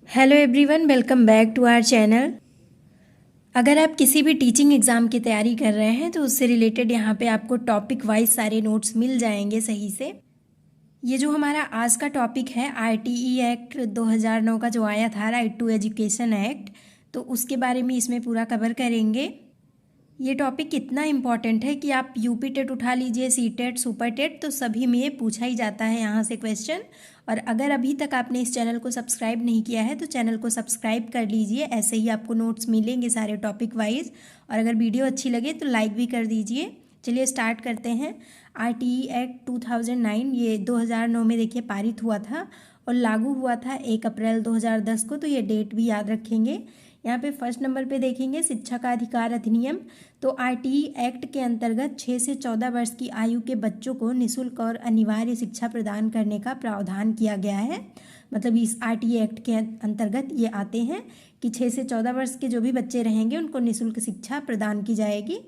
Hello everyone, welcome back to our channel. अगर आप किसी भी टीचिंग एग्ज़ाम की तैयारी कर रहे हैं तो उससे रिलेटेड यहाँ पे आपको टॉपिक वाइज सारे नोट्स मिल जाएंगे सही से। ये जो हमारा आज का टॉपिक है आरटीई एक्ट 2009 का जो आया था, राइट टू एजुकेशन एक्ट, तो उसके बारे में इसमें पूरा कवर करेंगे। ये टॉपिक कितना इम्पॉर्टेंट है कि आप यूपी टेट उठा लीजिए, सी टेट, सुपर टेट, तो सभी में ये पूछा ही जाता है यहाँ से क्वेश्चन। और अगर अभी तक आपने इस चैनल को सब्सक्राइब नहीं किया है तो चैनल को सब्सक्राइब कर लीजिए, ऐसे ही आपको नोट्स मिलेंगे सारे टॉपिक वाइज। और अगर वीडियो अच्छी लगे तो लाइक भी कर दीजिए। चलिए स्टार्ट करते हैं। आरटीई एक्ट 2009 ये 2009 में देखिए पारित हुआ था और लागू हुआ था 1 अप्रैल 2010 को, तो ये डेट भी याद रखेंगे। यहाँ पे फर्स्ट नंबर पे देखेंगे शिक्षा का अधिकार अधिनियम। तो आरटीई एक्ट के अंतर्गत 6 से 14 वर्ष की आयु के बच्चों को निःशुल्क और अनिवार्य शिक्षा प्रदान करने का प्रावधान किया गया है। मतलब इस आरटीई एक्ट के अंतर्गत ये आते हैं कि 6 से 14 वर्ष के जो भी बच्चे रहेंगे उनको निःशुल्क शिक्षा प्रदान की जाएगी।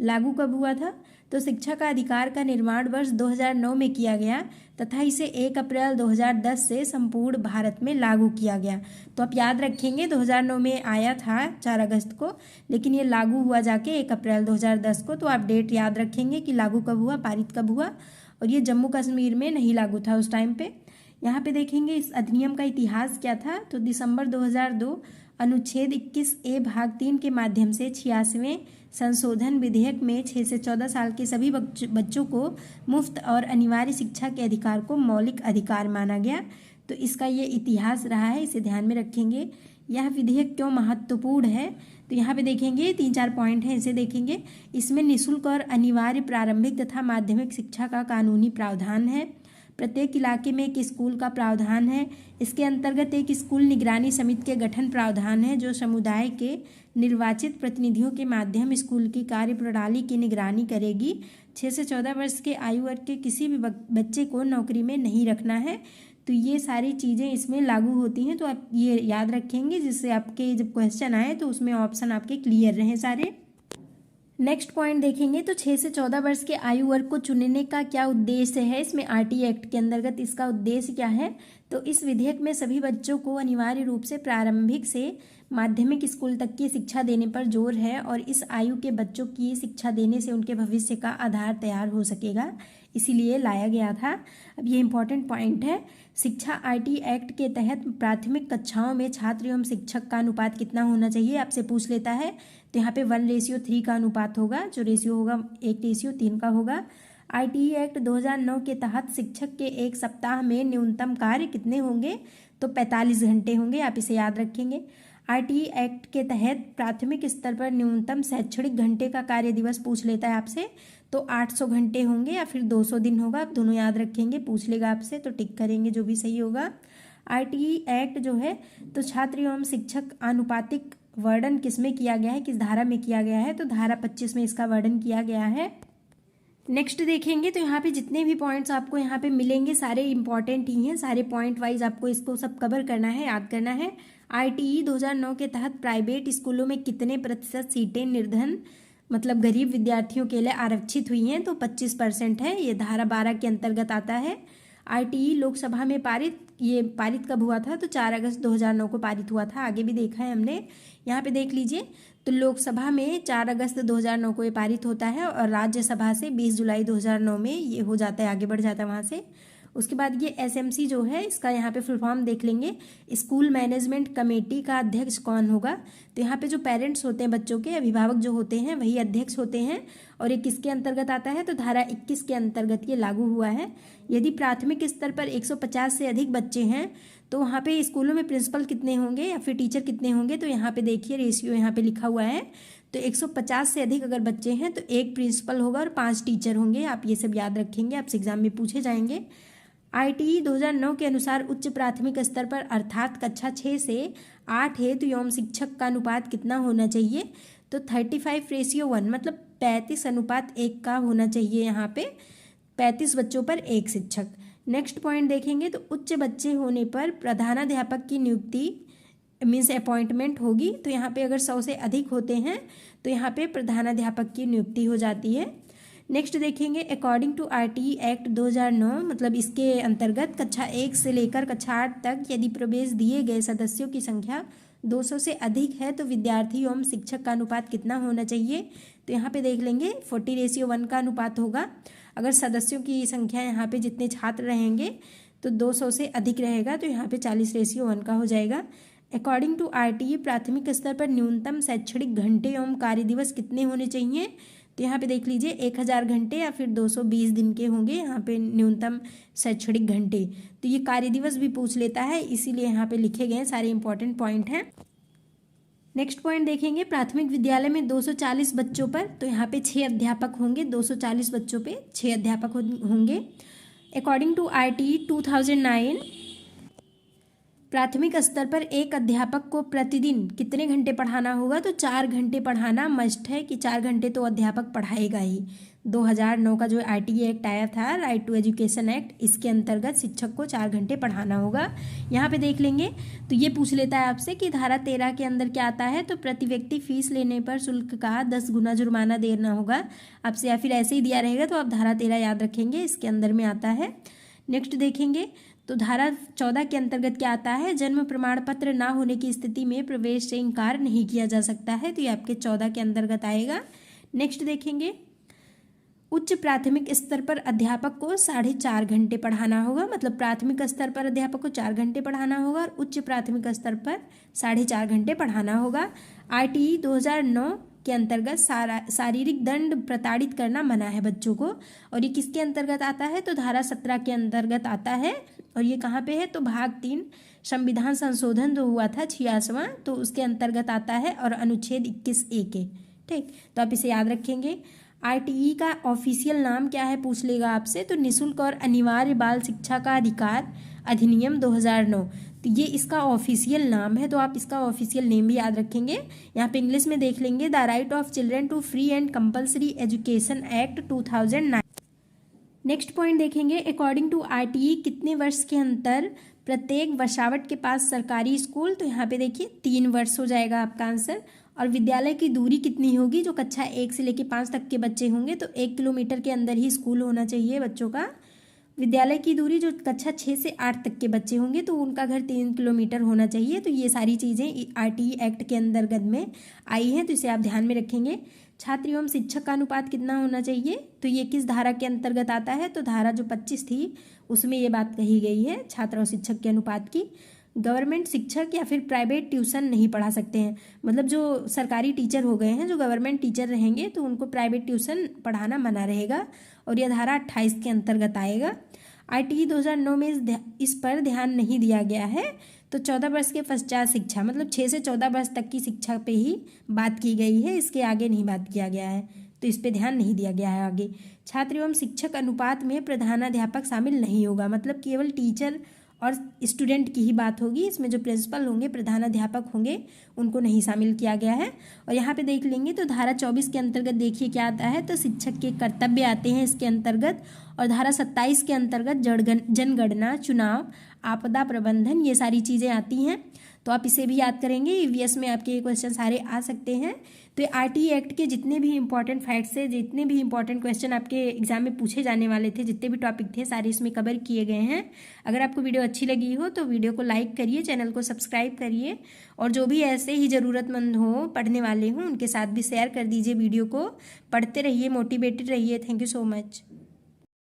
लागू कब हुआ था? तो शिक्षा का अधिकार का निर्माण वर्ष 2009 में किया गया तथा इसे 1 अप्रैल 2010 से संपूर्ण भारत में लागू किया गया। तो आप याद रखेंगे 2009 में आया था 4 अगस्त को, लेकिन ये लागू हुआ जाके 1 अप्रैल 2010 को। तो आप डेट याद रखेंगे कि लागू कब हुआ, पारित कब हुआ। और ये जम्मू कश्मीर में नहीं लागू था उस टाइम पे। यहाँ पे देखेंगे इस अधिनियम का इतिहास क्या था। तो दिसंबर 2002 अनुच्छेद 21A भाग 3 के माध्यम से 86वें संशोधन विधेयक में 6 से 14 साल के सभी बच्चों को मुफ्त और अनिवार्य शिक्षा के अधिकार को मौलिक अधिकार माना गया। तो इसका ये इतिहास रहा है, इसे ध्यान में रखेंगे। यह विधेयक क्यों महत्वपूर्ण है? तो यहाँ पे देखेंगे 3-4 पॉइंट हैं, इसे देखेंगे। इसमें निःशुल्क और अनिवार्य प्रारंभिक तथा माध्यमिक शिक्षा का कानूनी प्रावधान है। प्रत्येक इलाके में एक स्कूल का प्रावधान है। इसके अंतर्गत एक स्कूल निगरानी समिति के गठन प्रावधान है जो समुदाय के निर्वाचित प्रतिनिधियों के माध्यम स्कूल की कार्यप्रणाली की निगरानी करेगी। 6 से 14 वर्ष के आयु वर्ग के किसी भी बच्चे को नौकरी में नहीं रखना है। तो ये सारी चीज़ें इसमें लागू होती हैं, तो आप ये याद रखेंगे जिससे आपके जब क्वेश्चन आए तो उसमें ऑप्शन आपके क्लियर रहें सारे। नेक्स्ट पॉइंट देखेंगे तो 6 से 14 वर्ष के आयु वर्ग को चुनने का क्या उद्देश्य है, इसमें आरटीई एक्ट के अंतर्गत इसका उद्देश्य क्या है? तो इस विधेयक में सभी बच्चों को अनिवार्य रूप से प्रारंभिक से माध्यमिक स्कूल तक की शिक्षा देने पर जोर है और इस आयु के बच्चों की शिक्षा देने से उनके भविष्य का आधार तैयार हो सकेगा, इसीलिए लाया गया था। अब ये इंपॉर्टेंट पॉइंट है। शिक्षा आरटीई एक्ट के तहत प्राथमिक कक्षाओं में छात्र एवं शिक्षक का अनुपात कितना होना चाहिए आपसे पूछ लेता है। तो यहाँ पे 1:3 का अनुपात होगा, जो रेशियो होगा 1:3 का होगा। आरटीई एक्ट 2009 के तहत शिक्षक के एक सप्ताह में न्यूनतम कार्य कितने होंगे? तो 45 घंटे होंगे, आप इसे याद रखेंगे। आरटीई एक्ट के तहत प्राथमिक स्तर पर न्यूनतम शैक्षणिक घंटे का कार्य दिवस पूछ लेता है आपसे, तो 800 घंटे होंगे या फिर 200 दिन होगा, आप दोनों याद रखेंगे। पूछ लेगा आपसे तो टिक करेंगे जो भी सही होगा। आरटीई एक्ट जो है तो छात्र एवं शिक्षक आनुपातिक वर्णन किसमें किया गया है, किस धारा में किया गया है? तो धारा 25 में इसका वर्णन किया गया है। नेक्स्ट देखेंगे तो यहाँ पे जितने भी पॉइंट्स आपको यहाँ पे मिलेंगे सारे इंपॉर्टेंट ही हैं, सारे पॉइंट वाइज आपको इसको सब कवर करना है, याद करना है। आरटीई 2009 के तहत प्राइवेट स्कूलों में कितने प्रतिशत सीटें निर्धन मतलब गरीब विद्यार्थियों के लिए आरक्षित हुई हैं? तो 25% है, ये धारा 12 के अंतर्गत आता है। आरटीई लोकसभा में पारित कब हुआ था? तो 4 अगस्त 2009 को पारित हुआ था, आगे भी देखा है हमने। यहाँ पे देख लीजिए तो लोकसभा में 4 अगस्त 2009 को ये पारित होता है और राज्यसभा से 20 जुलाई 2009 में ये हो जाता है, आगे बढ़ जाता है वहाँ से। उसके बाद ये एसएमसी जो है इसका यहाँ पे फुल फॉर्म देख लेंगे। स्कूल मैनेजमेंट कमेटी का अध्यक्ष कौन होगा? तो यहाँ पे जो पेरेंट्स होते हैं, बच्चों के अभिभावक जो होते हैं वही अध्यक्ष होते हैं। और ये किसके अंतर्गत आता है? तो धारा 21 के अंतर्गत ये लागू हुआ है। यदि प्राथमिक स्तर पर 150 से अधिक बच्चे हैं तो वहाँ पे स्कूलों में प्रिंसिपल कितने होंगे या फिर टीचर कितने होंगे? तो यहाँ पे देखिए रेशियो यहाँ पे लिखा हुआ है। तो 150 से अधिक अगर बच्चे हैं तो 1 प्रिंसिपल होगा और 5 टीचर होंगे, आप ये सब याद रखेंगे, आपसे एग्जाम में पूछे जाएंगे। आरटीई 2009 के अनुसार उच्च प्राथमिक स्तर पर अर्थात कक्षा 6 से 8 हेतु एवं शिक्षक का अनुपात कितना होना चाहिए? तो 35:1 मतलब 35:1 का होना चाहिए। यहाँ पे 35 बच्चों पर 1 शिक्षक। नेक्स्ट पॉइंट देखेंगे तो उच्च बच्चे होने पर प्रधानाध्यापक की नियुक्ति मीन्स अपॉइंटमेंट होगी। तो यहाँ पे अगर 100 से अधिक होते हैं तो यहाँ पे प्रधानाध्यापक की नियुक्ति हो जाती है। नेक्स्ट देखेंगे अकॉर्डिंग टू आरटीई एक्ट 2009, मतलब इसके अंतर्गत कक्षा 1 से लेकर कक्षा 8 तक यदि प्रवेश दिए गए सदस्यों की संख्या 200 से अधिक है तो विद्यार्थी एवं शिक्षक का अनुपात कितना होना चाहिए। तो यहाँ पे देख लेंगे 40:1 का अनुपात होगा। अगर सदस्यों की संख्या यहाँ पे जितने छात्र रहेंगे तो 200 से अधिक रहेगा तो यहाँ पे 40:1 का हो जाएगा। अकॉर्डिंग टू आरटीई प्राथमिक स्तर पर न्यूनतम शैक्षणिक घंटे एवं कार्य दिवस कितने होने चाहिए। तो यहाँ पे देख लीजिए 1000 घंटे या फिर 220 दिन के होंगे यहाँ पे न्यूनतम शैक्षणिक घंटे। तो ये कार्य दिवस भी पूछ लेता है, इसीलिए यहाँ पे लिखे गए सारे इंपॉर्टेंट पॉइंट हैं। नेक्स्ट पॉइंट देखेंगे प्राथमिक विद्यालय में 240 बच्चों पर, तो यहाँ पे 6 अध्यापक होंगे। 240 बच्चों पे 6 अध्यापक होंगे। अकॉर्डिंग टू आरटीई 2009 प्राथमिक स्तर पर एक अध्यापक को प्रतिदिन कितने घंटे पढ़ाना होगा। तो 4 घंटे पढ़ाना मस्ट है कि 4 घंटे तो अध्यापक पढ़ाएगा ही। 2009 का जो आरटीई एक्ट आया था, राइट टू एजुकेशन एक्ट, इसके अंतर्गत शिक्षक को 4 घंटे पढ़ाना होगा। यहाँ पे देख लेंगे तो ये पूछ लेता है आपसे कि धारा 13 के अंदर क्या आता है। तो प्रति व्यक्ति फीस लेने पर शुल्क का 10 गुना जुर्माना देना होगा आपसे, या फिर ऐसे ही दिया रहेगा तो आप धारा 13 याद रखेंगे, इसके अंदर में आता है। नेक्स्ट देखेंगे तो धारा 14 के अंतर्गत क्या आता है। जन्म प्रमाण पत्र ना होने की स्थिति में प्रवेश से इनकार नहीं किया जा सकता है, तो ये आपके 14 के अंतर्गत आएगा। नेक्स्ट देखेंगे उच्च प्राथमिक स्तर पर अध्यापक को 4.5 घंटे पढ़ाना होगा, मतलब प्राथमिक स्तर पर अध्यापक को 4 घंटे पढ़ाना होगा और उच्च प्राथमिक स्तर पर 4.5 घंटे पढ़ाना होगा। आरटीई 2009 के अंतर्गत शारीरिक दंड प्रताड़ित करना मना है बच्चों को, और ये किसके अंतर्गत आता है। तो धारा 17 के अंतर्गत आता है। और ये कहाँ पे है। तो भाग 3 संविधान संशोधन जो हुआ था 86वां, तो उसके अंतर्गत आता है और अनुच्छेद 21A के। ठीक, तो आप इसे याद रखेंगे। आरटीई का ऑफिशियल नाम क्या है पूछ लेगा आपसे। तो निःशुल्क और अनिवार्य बाल शिक्षा का अधिकार अधिनियम 2009, तो ये इसका ऑफिशियल नाम है, तो आप इसका ऑफिशियल नेम भी याद रखेंगे। यहाँ पे इंग्लिश में देख लेंगे the right of children to free and compulsory education act 2009। Next point देखेंगे अकॉर्डिंग टू आरटीई कितने वर्ष के अंतर प्रत्येक वर्षावट के पास सरकारी स्कूल। तो यहाँ पे देखिए 3 वर्ष हो जाएगा आपका आंसर। और विद्यालय की दूरी कितनी होगी। जो कक्षा 1 से लेकर 5 तक के बच्चे होंगे तो 1 किलोमीटर के अंदर ही स्कूल होना चाहिए बच्चों का। विद्यालय की दूरी जो कक्षा 6 से 8 तक के बच्चे होंगे तो उनका घर 3 किलोमीटर होना चाहिए। तो ये सारी चीज़ें आरटीई एक्ट के अंतर्गत में आई हैं, तो इसे आप ध्यान में रखेंगे। छात्र एवं शिक्षक का अनुपात कितना होना चाहिए। तो ये किस धारा के अंतर्गत आता है। तो धारा जो 25 थी उसमें ये बात कही गई है छात्र और शिक्षक के अनुपात की। गवर्नमेंट शिक्षक या फिर प्राइवेट ट्यूशन नहीं पढ़ा सकते हैं, मतलब जो सरकारी टीचर हो गए हैं, जो गवर्नमेंट टीचर रहेंगे तो उनको प्राइवेट ट्यूशन पढ़ाना मना रहेगा, और यह धारा 28 के अंतर्गत आएगा। आरटीई 2009 में इस पर ध्यान नहीं दिया गया है। तो 14 वर्ष के पश्चात शिक्षा, मतलब 6 से 14 वर्ष तक की शिक्षा पे ही बात की गई है, इसके आगे नहीं बात किया गया है, तो इस पे ध्यान नहीं दिया गया है आगे। छात्र एवं शिक्षक अनुपात में प्रधानाध्यापक शामिल नहीं होगा, मतलब केवल टीचर और स्टूडेंट की ही बात होगी। इसमें जो प्रिंसिपल होंगे, प्रधानाध्यापक होंगे, उनको नहीं शामिल किया गया है। और यहाँ पे देख लेंगे तो धारा 24 के अंतर्गत देखिए क्या आता है। तो शिक्षक के कर्तव्य आते हैं इसके अंतर्गत। और धारा 27 के अंतर्गत जनगणना, चुनाव, आपदा प्रबंधन, ये सारी चीज़ें आती हैं, तो आप इसे भी याद करेंगे। ईवीएस में आपके ये क्वेश्चन सारे आ सकते हैं। तो आरटीई एक्ट के जितने भी इंपॉर्टेंट फैक्ट्स है, जितने भी इंपॉर्टेंट क्वेश्चन आपके एग्जाम में पूछे जाने वाले थे, जितने भी टॉपिक थे, सारे इसमें कवर किए गए हैं। अगर आपको वीडियो अच्छी लगी हो तो वीडियो को लाइक करिए, चैनल को सब्सक्राइब करिए, और जो भी ऐसे ही ज़रूरतमंद हो, पढ़ने वाले हों, उनके साथ भी शेयर कर दीजिए वीडियो को। पढ़ते रहिए, मोटिवेटेड रहिए। Thank you so much.